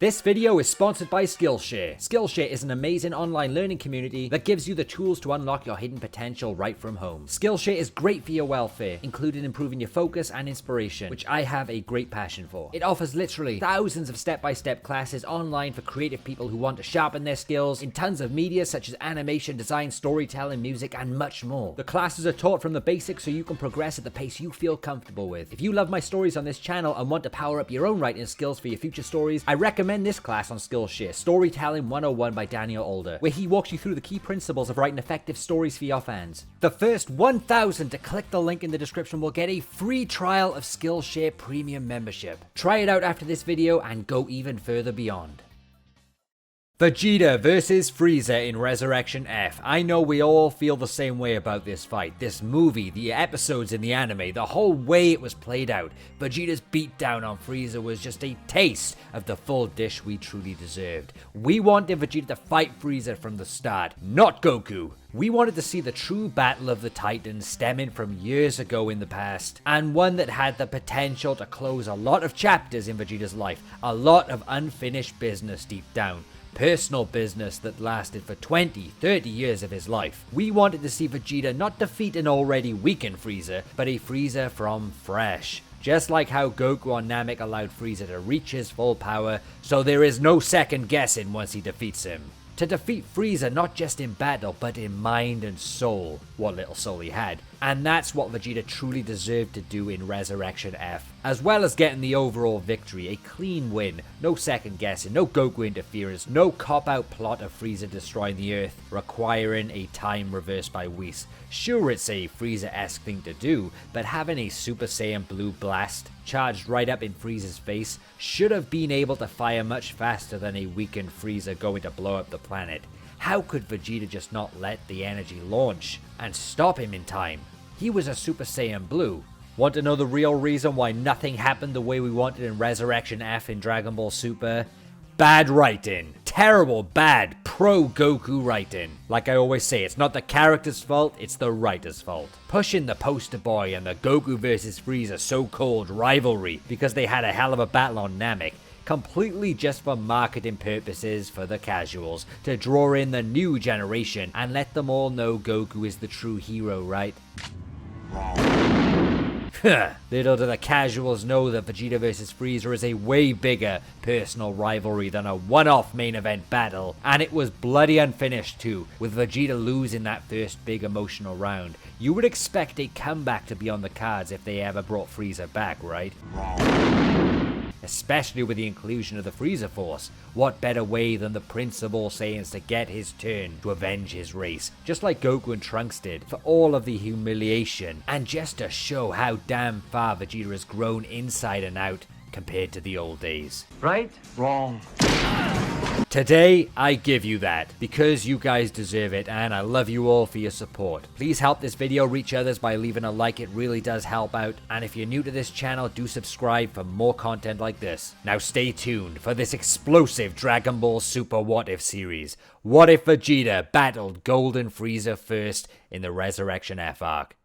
This video is sponsored by Skillshare. Skillshare is an amazing online learning community that gives you the tools to unlock your hidden potential right from home. Skillshare is great for your welfare, including improving your focus and inspiration, which I have a great passion for. It offers literally thousands of step-by-step classes online for creative people who want to sharpen their skills in tons of media such as animation, design, storytelling, music, and much more. The classes are taught from the basics so you can progress at the pace you feel comfortable with. If you love my stories on this channel and want to power up your own writing skills for your future stories, I recommend this class on Skillshare, Storytelling 101 by Daniel Older, where he walks you through the key principles of writing effective stories for your fans. The first 1,000 to click the link in the description will get a free trial of Skillshare Premium membership. Try it out after this video and go even further beyond. Vegeta versus Frieza in Resurrection F. I know we all feel the same way about this fight, this movie, the episodes in the anime, the whole way it was played out. Vegeta's beatdown on Frieza was just a taste of the full dish we truly deserved. We wanted Vegeta to fight Frieza from the start, not Goku. We wanted to see the true battle of the Titans stemming from years ago in the past, and one that had the potential to close a lot of chapters in Vegeta's life, a lot of unfinished business deep down. Personal business that lasted for 20, 30 years of his life. We wanted to see Vegeta not defeat an already weakened Frieza, but a Frieza from fresh. Just like how Goku on Namek allowed Frieza to reach his full power, so there is no second guessing once he defeats him. To defeat Frieza not just in battle, but in mind and soul, what little soul he had. And that's what Vegeta truly deserved to do in Resurrection F. As well as getting the overall victory, a clean win, no second guessing, no Goku interference, no cop-out plot of Frieza destroying the Earth, requiring a time reversed by Whis. Sure, it's a Frieza-esque thing to do, but having a Super Saiyan Blue blast charged right up in Frieza's face should have been able to fire much faster than a weakened Frieza going to blow up the planet. How could Vegeta just not let the energy launch and stop him in time? He was a Super Saiyan Blue. Want to know the real reason why nothing happened the way we wanted in Resurrection F in Dragon Ball Super? Bad writing. Terrible, bad, pro-Goku writing. Like I always say, it's not the character's fault, it's the writer's fault. Pushing the poster boy and the Goku vs Frieza so-called rivalry because they had a hell of a battle on Namek, completely just for marketing purposes for the casuals, to draw in the new generation and let them all know Goku is the true hero, right? Little do the casuals know that Vegeta vs Frieza is a way bigger personal rivalry than a one-off main event battle, and it was bloody unfinished too, with Vegeta losing that first big emotional round. You would expect a comeback to be on the cards if they ever brought Frieza back, right? Especially with the inclusion of the Frieza Force. What better way than the Prince of all Saiyans to get his turn to avenge his race, just like Goku and Trunks did, for all of the humiliation, and just to show how damn far Vegeta has grown inside and out compared to the old days. Right? Wrong. Today, I give you that, because you guys deserve it, and I love you all for your support. Please help this video reach others by leaving a like, it really does help out, and if you're new to this channel, do subscribe for more content like this. Now stay tuned for this explosive Dragon Ball Super What If series. What if Vegeta battled Golden Frieza first in the Resurrection F arc?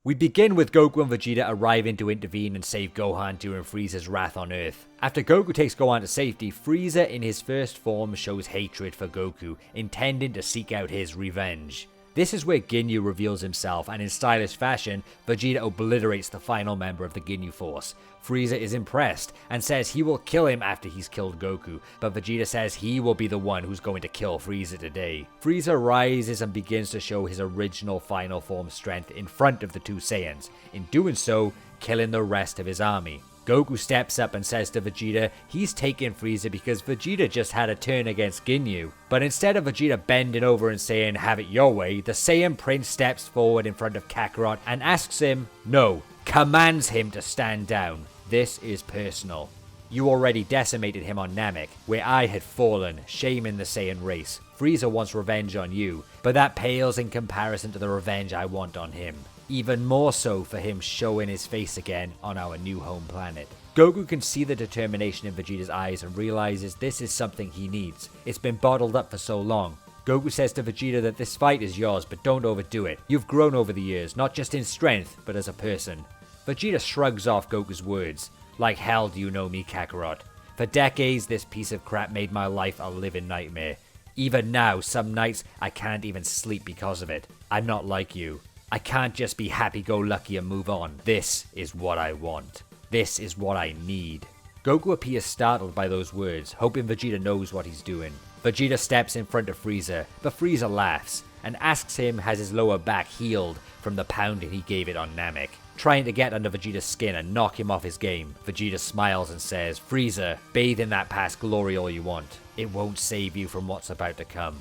We begin with Goku and Vegeta arriving to intervene and save Gohan during Frieza's wrath on Earth. After Goku takes Gohan to safety, Frieza in his first form shows hatred for Goku, intending to seek out his revenge. This is where Ginyu reveals himself, and in stylish fashion, Vegeta obliterates the final member of the Ginyu Force. Frieza is impressed, and says he will kill him after he's killed Goku, but Vegeta says he will be the one who's going to kill Frieza today. Frieza rises and begins to show his original final form strength in front of the two Saiyans, in doing so, killing the rest of his army. Goku steps up and says to Vegeta he's taking Frieza because Vegeta just had a turn against Ginyu. But instead of Vegeta bending over and saying have it your way, the Saiyan Prince steps forward in front of Kakarot and asks him, no, commands him to stand down. This is personal. You already decimated him on Namek, where I had fallen, shaming the Saiyan race. Frieza wants revenge on you, but that pales in comparison to the revenge I want on him. Even more so for him showing his face again on our new home planet. Goku can see the determination in Vegeta's eyes and realizes this is something he needs. It's been bottled up for so long. Goku says to Vegeta that this fight is yours, but don't overdo it. You've grown over the years, not just in strength, but as a person. Vegeta shrugs off Goku's words. Like hell do you know me, Kakarot. For decades, this piece of crap made my life a living nightmare. Even now, some nights, I can't even sleep because of it. I'm not like you. I can't just be happy-go-lucky and move on. This is what I want. This is what I need. Goku appears startled by those words, hoping Vegeta knows what he's doing. Vegeta steps in front of Frieza, but Frieza laughs and asks him has his lower back healed from the pounding he gave it on Namek, trying to get under Vegeta's skin and knock him off his game. Vegeta smiles and says, Frieza, bathe in that past glory all you want. It won't save you from what's about to come.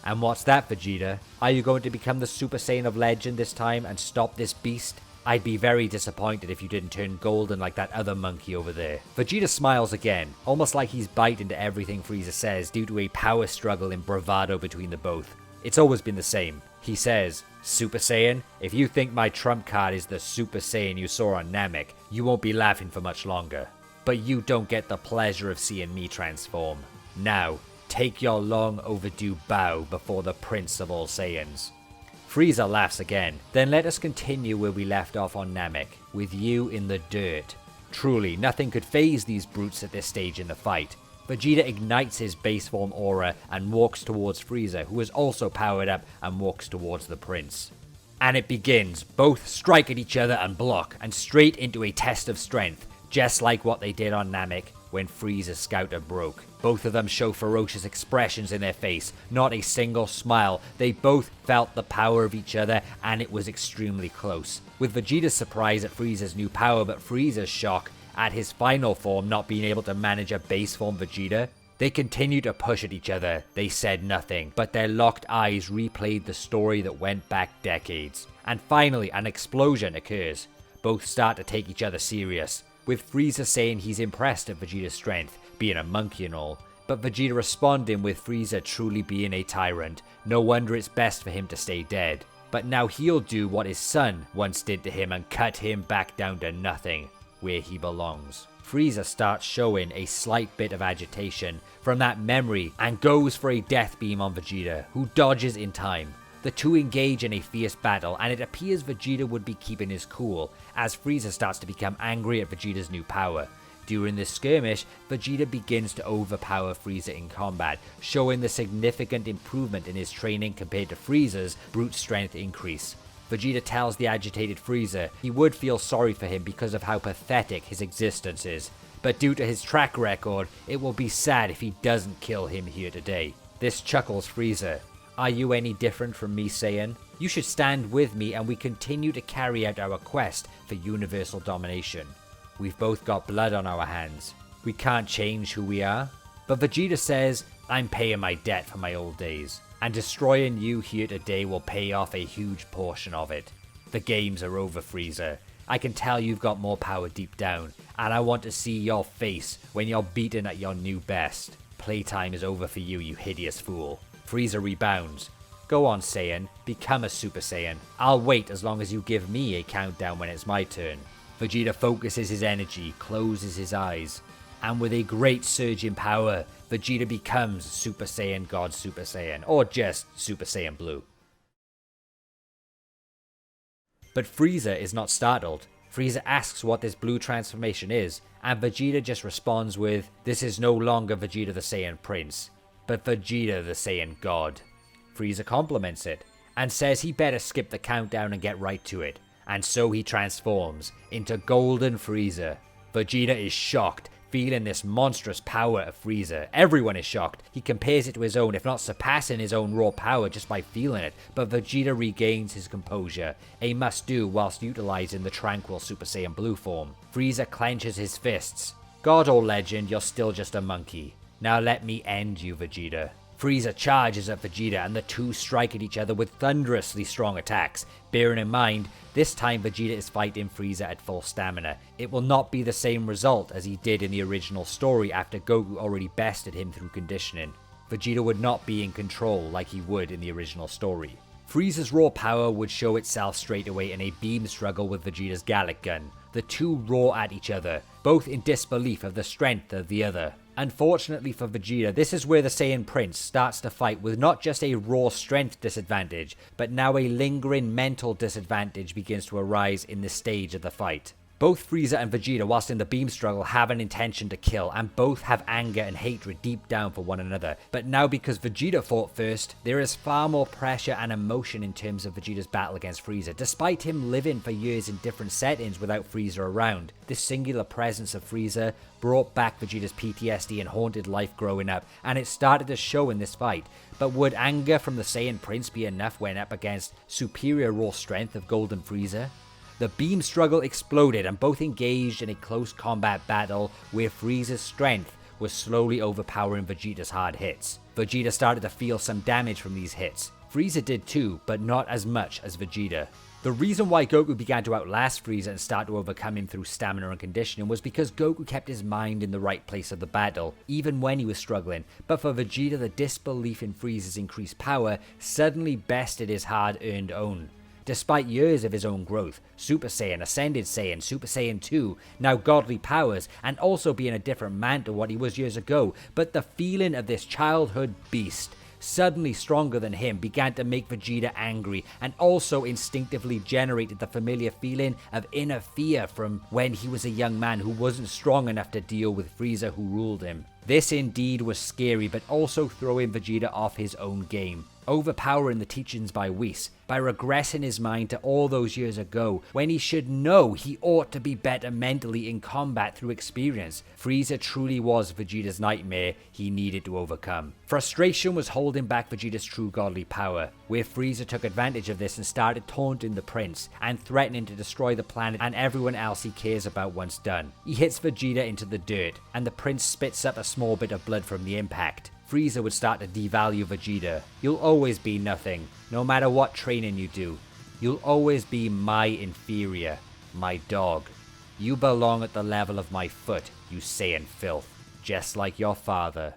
And what's that, Vegeta? Are you going to become the Super Saiyan of legend this time and stop this beast? I'd be very disappointed if you didn't turn golden like that other monkey over there. Vegeta smiles again, almost like he's bite into everything Frieza says due to a power struggle and bravado between the both. It's always been the same. He says, Super Saiyan, if you think my trump card is the Super Saiyan you saw on Namek, you won't be laughing for much longer. But you don't get the pleasure of seeing me transform. Now, take your long overdue bow before the Prince of all Saiyans. Frieza laughs again. Then let us continue where we left off on Namek, with you in the dirt. Truly, nothing could phase these brutes at this stage in the fight. Vegeta ignites his base form aura and walks towards Frieza, who is also powered up and walks towards the prince. And it begins. Both strike at each other and block, and straight into a test of strength, just like what they did on Namek when Frieza's scouter broke. Both of them show ferocious expressions in their face, not a single smile. They both felt the power of each other, and it was extremely close. With Vegeta's surprise at Frieza's new power, but Frieza's shock at his final form not being able to manage a base form Vegeta, they continued to push at each other. They said nothing, but their locked eyes replayed the story that went back decades. And finally, an explosion occurs. Both start to take each other serious, with Frieza saying he's impressed at Vegeta's strength, being a monkey and all, but Vegeta responding with Frieza truly being a tyrant. No wonder it's best for him to stay dead. But now he'll do what his son once did to him and cut him back down to nothing, where he belongs. Frieza starts showing a slight bit of agitation from that memory and goes for a death beam on Vegeta, who dodges in time. The two engage in a fierce battle, and it appears Vegeta would be keeping his cool, as Frieza starts to become angry at Vegeta's new power. During this skirmish, Vegeta begins to overpower Frieza in combat, showing the significant improvement in his training compared to Frieza's brute strength increase. Vegeta tells the agitated Frieza he would feel sorry for him because of how pathetic his existence is, but due to his track record, it will be sad if he doesn't kill him here today. This chuckles Frieza. Are you any different from me, Saiyan? You should stand with me and we continue to carry out our quest for universal domination. We've both got blood on our hands. We can't change who we are. But Vegeta says, I'm paying my debt for my old days, and destroying you here today will pay off a huge portion of it. The games are over, Frieza. I can tell you've got more power deep down, and I want to see your face when you're beaten at your new best. Playtime is over for you, you hideous fool. Frieza rebounds. Go on, Saiyan. Become a Super Saiyan. I'll wait as long as you give me a countdown when it's my turn. Vegeta focuses his energy, closes his eyes, and with a great surge in power, Vegeta becomes Super Saiyan God Super Saiyan, or just Super Saiyan Blue. But Frieza is not startled. Frieza asks what this blue transformation is, and Vegeta just responds with, this is no longer Vegeta the Saiyan Prince, but Vegeta the Saiyan God. Frieza compliments it, and says he better skip the countdown and get right to it, and so he transforms into Golden Frieza. Vegeta is shocked, feeling this monstrous power of Frieza. Everyone is shocked. He compares it to his own, if not surpassing his own raw power just by feeling it, but Vegeta regains his composure, a must-do whilst utilizing the tranquil Super Saiyan Blue form. Frieza clenches his fists. God or legend, you're still just a monkey. Now let me end you, Vegeta. Frieza charges at Vegeta and the two strike at each other with thunderously strong attacks. Bearing in mind, this time Vegeta is fighting Frieza at full stamina. It will not be the same result as he did in the original story after Goku already bested him through conditioning. Vegeta would not be in control like he would in the original story. Frieza's raw power would show itself straight away in a beam struggle with Vegeta's Gallic Gun. The two roar at each other, both in disbelief of the strength of the other. Unfortunately for Vegeta, this is where the Saiyan Prince starts to fight with not just a raw strength disadvantage, but now a lingering mental disadvantage begins to arise in this stage of the fight. Both Frieza and Vegeta, whilst in the beam struggle, have an intention to kill, and both have anger and hatred deep down for one another. But now, because Vegeta fought first, there is far more pressure and emotion in terms of Vegeta's battle against Frieza. Despite him living for years in different settings without Frieza around, this singular presence of Frieza brought back Vegeta's PTSD and haunted life growing up, and it started to show in this fight. But would anger from the Saiyan Prince be enough when up against superior raw strength of Golden Frieza? The beam struggle exploded and both engaged in a close combat battle where Frieza's strength was slowly overpowering Vegeta's hard hits. Vegeta started to feel some damage from these hits. Frieza did too, but not as much as Vegeta. The reason why Goku began to outlast Frieza and start to overcome him through stamina and conditioning was because Goku kept his mind in the right place of the battle, even when he was struggling. But for Vegeta, the disbelief in Frieza's increased power suddenly bested his hard-earned own. Despite years of his own growth, Super Saiyan, Ascended Saiyan, Super Saiyan 2, now godly powers, and also being a different man to what he was years ago, but the feeling of this childhood beast, suddenly stronger than him, began to make Vegeta angry, and also instinctively generated the familiar feeling of inner fear from when he was a young man who wasn't strong enough to deal with Frieza who ruled him. This indeed was scary, but also throwing Vegeta off his own game, overpowering the teachings by Whis, by regressing his mind to all those years ago, when he should know he ought to be better mentally in combat through experience. Frieza truly was Vegeta's nightmare he needed to overcome. Frustration was holding back Vegeta's true godly power, where Frieza took advantage of this and started taunting the prince, and threatening to destroy the planet and everyone else he cares about once done. He hits Vegeta into the dirt, and the prince spits up a small bit of blood from the impact. Frieza would start to devalue Vegeta. You'll always be nothing, no matter what training you do. You'll always be my inferior, my dog. You belong at the level of my foot, you Saiyan filth, just like your father.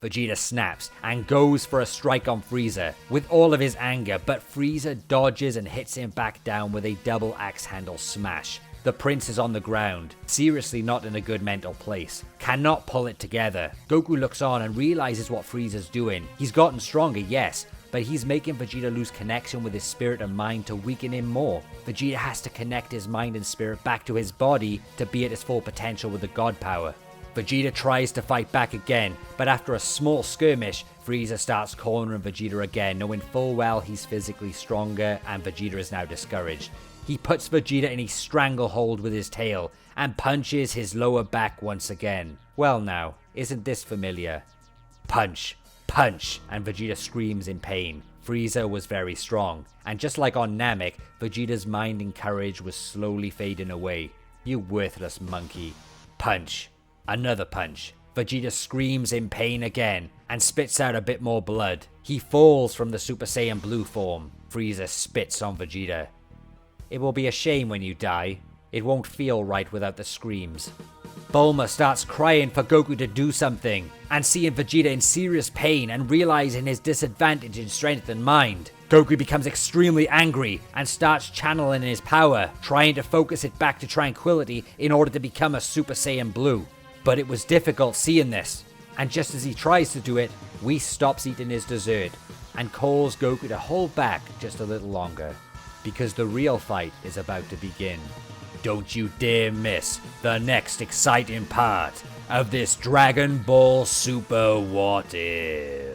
Vegeta snaps and goes for a strike on Frieza with all of his anger, but Frieza dodges and hits him back down with a double axe handle smash. The prince is on the ground, seriously not in a good mental place, cannot pull it together. Goku looks on and realizes what Frieza's doing. He's gotten stronger, yes, but he's making Vegeta lose connection with his spirit and mind to weaken him more. Vegeta has to connect his mind and spirit back to his body to be at his full potential with the god power. Vegeta tries to fight back again, but after a small skirmish, Frieza starts cornering Vegeta again, knowing full well he's physically stronger and Vegeta is now discouraged. He puts Vegeta in a stranglehold with his tail and punches his lower back once again. Well now, isn't this familiar? Punch, punch, and Vegeta screams in pain. Frieza was very strong, and just like on Namek, Vegeta's mind and courage was slowly fading away. You worthless monkey. Punch. Another punch. Vegeta screams in pain again and spits out a bit more blood. He falls from the Super Saiyan Blue form. Frieza spits on Vegeta. It will be a shame when you die. It won't feel right without the screams. Bulma starts crying for Goku to do something, and seeing Vegeta in serious pain and realizing his disadvantage in strength and mind, Goku becomes extremely angry and starts channeling his power, trying to focus it back to tranquility in order to become a Super Saiyan Blue. But it was difficult seeing this, and just as he tries to do it, Whis stops eating his dessert and calls Goku to hold back just a little longer, because the real fight is about to begin. Don't you dare miss the next exciting part of this Dragon Ball Super What If.